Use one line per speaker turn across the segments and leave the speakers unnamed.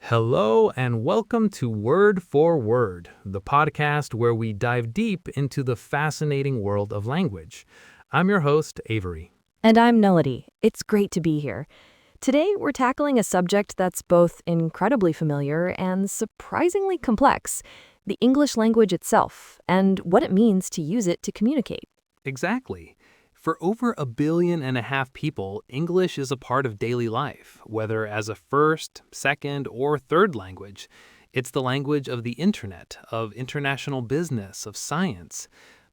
Hello and welcome to Word for Word, the podcast where we dive deep into the fascinating world of language. I'm your host, Avery.
And I'm Nullity. It's great to be here. Today, we're tackling a subject that's both incredibly familiar and surprisingly complex, the English language itself, and what it means to use it to communicate.
Exactly. For over 1.5 billion people, English is a part of daily life, whether as a first, second, or third language. It's the language of the internet, of international business, of science.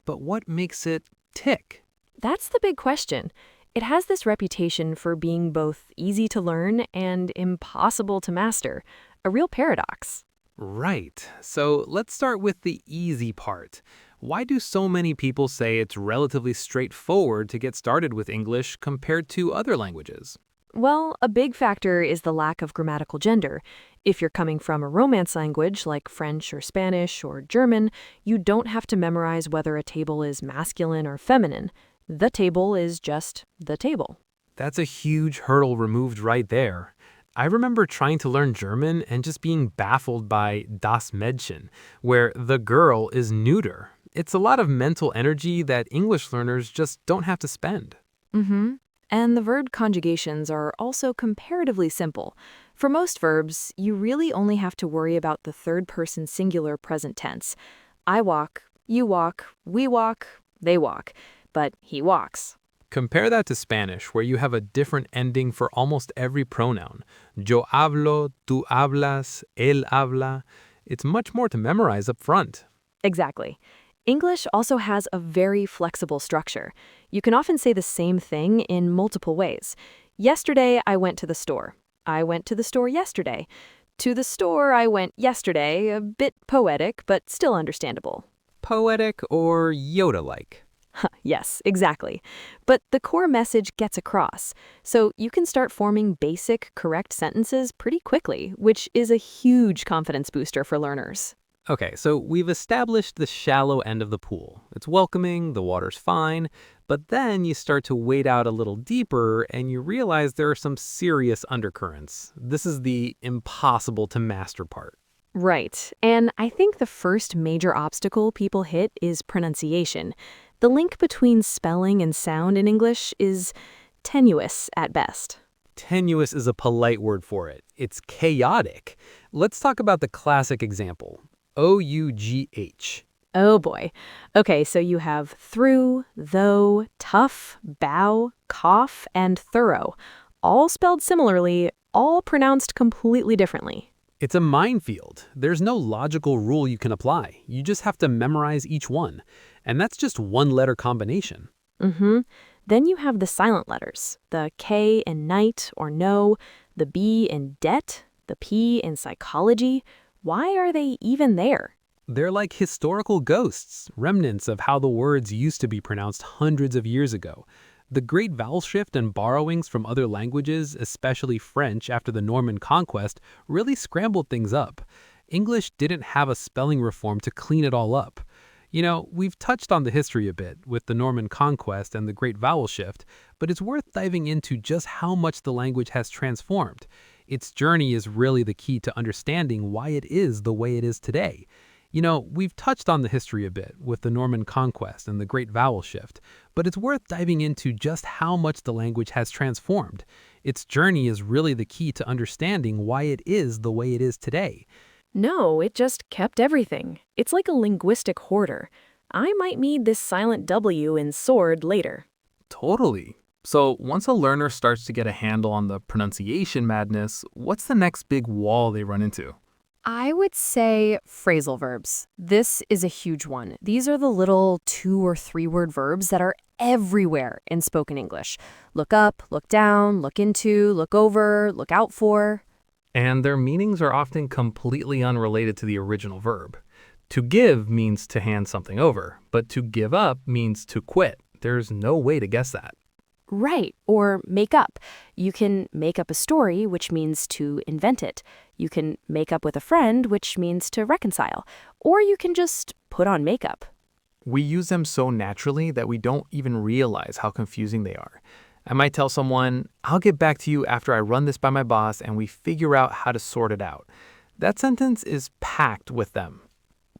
But what makes it tick?
That's the big question. It has this reputation for being both easy to learn and impossible to master, a real paradox.
Right. So let's start with the easy part. Why do so many people say it's relatively straightforward to get started with English compared to other languages?
Well, a big factor is the lack of grammatical gender. If you're coming from a Romance language like French or Spanish or German, you don't have to memorize whether a table is masculine or feminine. The table is just the table.
That's a huge hurdle removed right there. I remember trying to learn German and just being baffled by das Mädchen, where the girl is neuter. It's a lot of mental energy that English learners just don't have to spend.
Mm-hmm. And the verb conjugations are also comparatively simple. For most verbs, you really only have to worry about the third-person singular present tense. I walk, you walk, we walk, they walk, but he walks.
Compare that to Spanish, where you have a different ending for almost every pronoun. Yo hablo, tú hablas, él habla. It's much more to memorize up front.
Exactly. English also has a very flexible structure. You can often say the same thing in multiple ways. Yesterday, I went to the store. I went to the store yesterday. To the store, I went yesterday, a bit poetic, but still understandable.
Poetic or Yoda-like?
Yes, exactly. But the core message gets across. So you can start forming basic, correct sentences pretty quickly, which is a huge confidence booster for learners.
Okay, so we've established the shallow end of the pool. It's welcoming, the water's fine, but then you start to wade out a little deeper and you realize there are some serious undercurrents. This is the impossible to master part.
Right. And I think the first major obstacle people hit is pronunciation. The link between spelling and sound in English is tenuous at best.
Tenuous is a polite word for it. It's chaotic. Let's talk about the classic example. OUGH.
Oh boy. Okay, so you have through, though, tough, bow, cough, and thorough. All spelled similarly, all pronounced completely differently.
It's a minefield. There's no logical rule you can apply. You just have to memorize each one. And that's just one letter combination.
Mm-hmm. Then you have the silent letters, the K in night or no, the B in debt, the P in psychology. Why are they even there?
They're like historical ghosts, remnants of how the words used to be pronounced hundreds of years ago. The great vowel shift and borrowings from other languages, especially French after the Norman conquest, really scrambled things up. English didn't have a spelling reform to clean it all up. You know, we've touched on the history a bit with the Norman conquest and the great vowel shift, but it's worth diving into just how much the language has transformed. Its journey is really the key to understanding why it is the way it is today. You know, we've touched on the history a bit with the Norman conquest and the great vowel shift, but it's worth diving into just how much the language has transformed. Its journey is really the key to understanding why it is the way it is today.
No, it just kept everything. It's like a linguistic hoarder. I might need this silent W in sword later.
Totally. So once a learner starts to get a handle on the pronunciation madness, what's the next big wall they run into?
I would say phrasal verbs. This is a huge one. These are the little 2 or 3 word verbs that are everywhere in spoken English. Look up, look down, look into, look over, look out for.
And their meanings are often completely unrelated to the original verb. To give means to hand something over, but to give up means to quit. There's no way to guess that.
Right, or make up. You can make up a story, which means to invent it. You can make up with a friend, which means to reconcile. Or you can just put on makeup.
We use them so naturally that we don't even realize how confusing they are. I might tell someone, I'll get back to you after I run this by my boss and we figure out how to sort it out. That sentence is packed with them.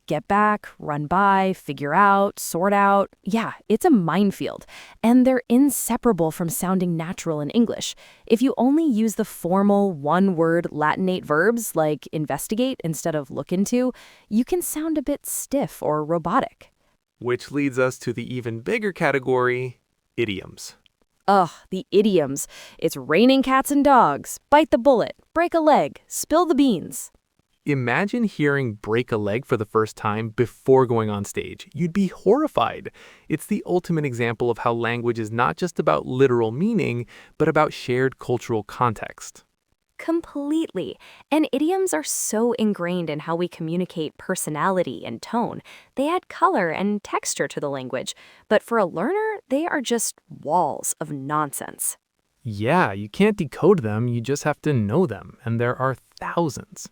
Get back, run by, figure out, sort out. Yeah, it's a minefield. And they're inseparable from sounding natural in English. If you only use the formal one-word Latinate verbs like investigate instead of look into, you can sound a bit stiff or robotic.
Which leads us to the even bigger category, idioms.
Ugh, the idioms. It's raining cats and dogs, bite the bullet, break a leg, spill the beans.
Imagine hearing break a leg for the first time before going on stage. You'd be horrified. It's the ultimate example of how language is not just about literal meaning, but about shared cultural context.
Completely. And idioms are so ingrained in how we communicate personality and tone. They add color and texture to the language. But for a learner, they are just walls of nonsense.
Yeah, you can't decode them, you just have to know them, and there are thousands.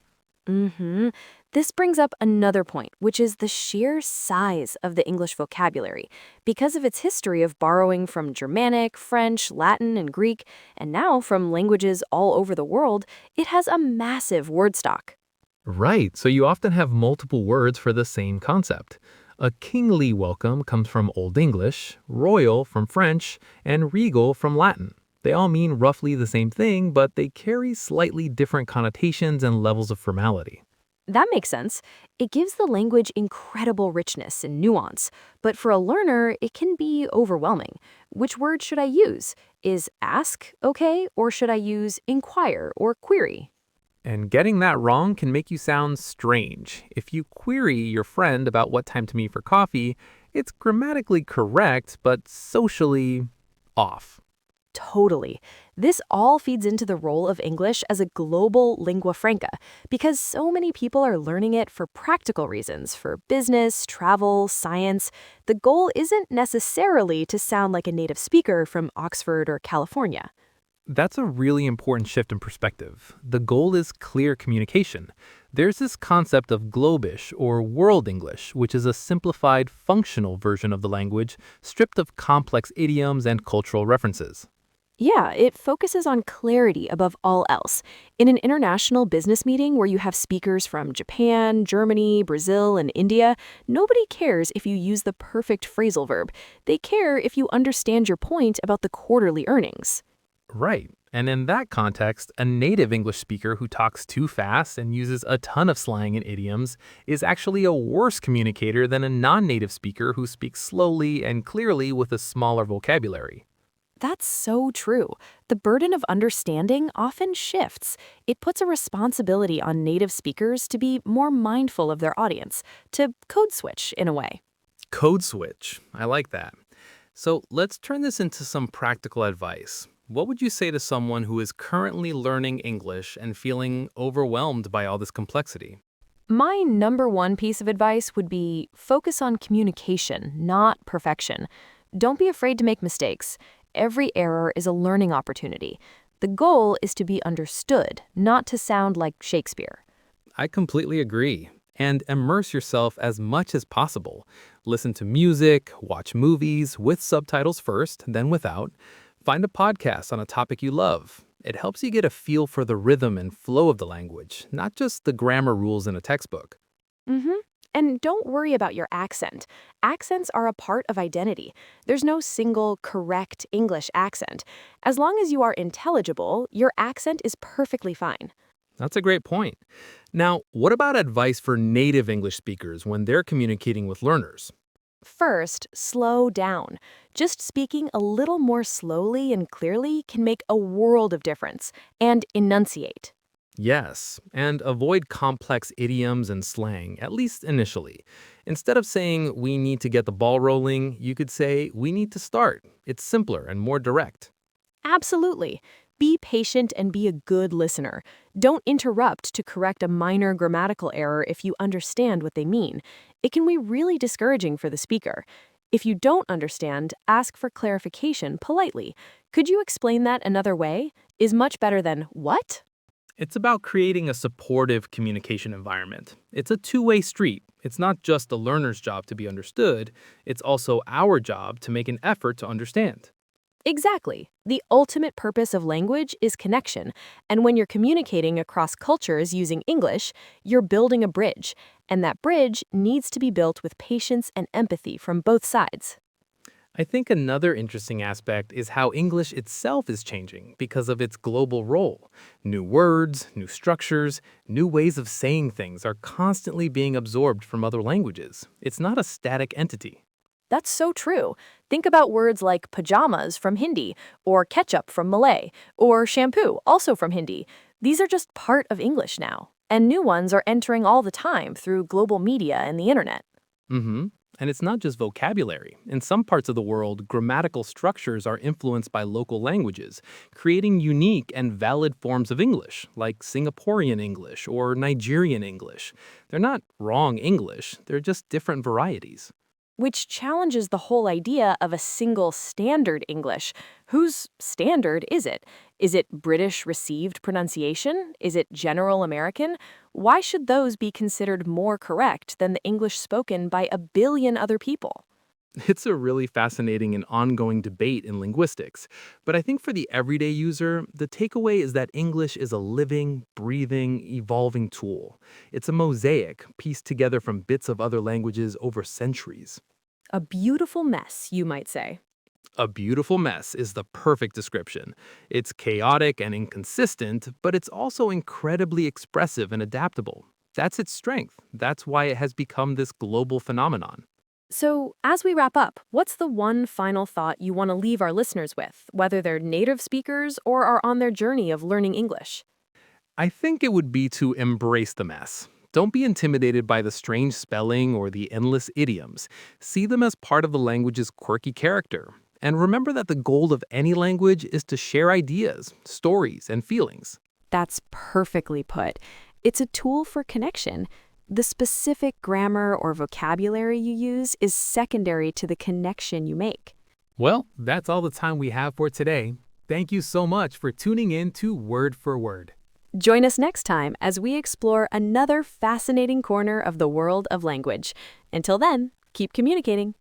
This brings up another point, which is the sheer size of the English vocabulary. Because of its history of borrowing from Germanic, French, Latin, and Greek, and now from languages all over the world, it has a massive word stock.
Right, so you often have multiple words for the same concept. A kingly welcome comes from Old English, royal from French, and regal from Latin. They all mean roughly the same thing, but they carry slightly different connotations and levels of formality.
That makes sense. It gives the language incredible richness and nuance, but for a learner, it can be overwhelming. Which word should I use? Is ask okay, or should I use inquire or query?
And getting that wrong can make you sound strange. If you query your friend about what time to meet for coffee, it's grammatically correct, but socially off.
Totally. This all feeds into the role of English as a global lingua franca because so many people are learning it for practical reasons, for business, travel, science. The goal isn't necessarily to sound like a native speaker from Oxford or California.
That's a really important shift in perspective. The goal is clear communication. There's this concept of Globish or World English, which is a simplified, functional version of the language, stripped of complex idioms and cultural references.
Yeah, it focuses on clarity above all else. In an international business meeting where you have speakers from Japan, Germany, Brazil, and India, nobody cares if you use the perfect phrasal verb. They care if you understand your point about the quarterly earnings.
Right. And in that context, a native English speaker who talks too fast and uses a ton of slang and idioms is actually a worse communicator than a non-native speaker who speaks slowly and clearly with a smaller vocabulary.
That's so true. The burden of understanding often shifts. It puts a responsibility on native speakers to be more mindful of their audience, to code switch in a way.
Code switch. I like that. So let's turn this into some practical advice. What would you say to someone who is currently learning English and feeling overwhelmed by all this complexity?
My number one piece of advice would be focus on communication, not perfection. Don't be afraid to make mistakes. Every error is a learning opportunity. The goal is to be understood, not to sound like Shakespeare.
I completely agree. And immerse yourself as much as possible. Listen to music, watch movies with subtitles first, then without. Find a podcast on a topic you love. It helps you get a feel for the rhythm and flow of the language, not just the grammar rules in a textbook.
Mm-hmm. And don't worry about your accent. Accents are a part of identity. There's no single correct English accent. As long as you are intelligible, your accent is perfectly fine.
That's a great point. Now, what about advice for native English speakers when they're communicating with learners?
First, slow down. Just speaking a little more slowly and clearly can make a world of difference. And enunciate.
Yes, and avoid complex idioms and slang, at least initially. Instead of saying, we need to get the ball rolling, you could say, we need to start. It's simpler and more direct.
Absolutely. Be patient and be a good listener. Don't interrupt to correct a minor grammatical error if you understand what they mean. It can be really discouraging for the speaker. If you don't understand, ask for clarification politely. Could you explain that another way? Is much better than what?
It's about creating a supportive communication environment. It's a two-way street. It's not just the learner's job to be understood, it's also our job to make an effort to understand.
Exactly. The ultimate purpose of language is connection, and when you're communicating across cultures using English, you're building a bridge, and that bridge needs to be built with patience and empathy from both sides.
I think another interesting aspect is how English itself is changing because of its global role. New words, new structures, new ways of saying things are constantly being absorbed from other languages. It's not a static entity.
That's so true. Think about words like pajamas from Hindi, or ketchup from Malay, or shampoo, also from Hindi. These are just part of English now, and new ones are entering all the time through global media and the internet.
Mm-hmm. And it's not just vocabulary. In some parts of the world, grammatical structures are influenced by local languages, creating unique and valid forms of English, like Singaporean English or Nigerian English. They're not wrong English, they're just different varieties.
Which challenges the whole idea of a single standard English. Whose standard is it? Is it British received pronunciation? Is it general American? Why should those be considered more correct than the English spoken by a billion other people?
It's a really fascinating and ongoing debate in linguistics. But I think for the everyday user, the takeaway is that English is a living, breathing, evolving tool. It's a mosaic pieced together from bits of other languages over centuries.
A beautiful mess, you might say.
A beautiful mess is the perfect description. It's chaotic and inconsistent, but it's also incredibly expressive and adaptable. That's its strength. That's why it has become this global phenomenon.
So, as we wrap up, what's the one final thought you want to leave our listeners with, whether they're native speakers or are on their journey of learning English?
I think it would be to embrace the mess. Don't be intimidated by the strange spelling or the endless idioms. See them as part of the language's quirky character. And remember that the goal of any language is to share ideas, stories, and feelings.
That's perfectly put. It's a tool for connection. The specific grammar or vocabulary you use is secondary to the connection you make.
Well, that's all the time we have for today. Thank you so much for tuning in to Word for Word.
Join us next time as we explore another fascinating corner of the world of language. Until then, keep communicating.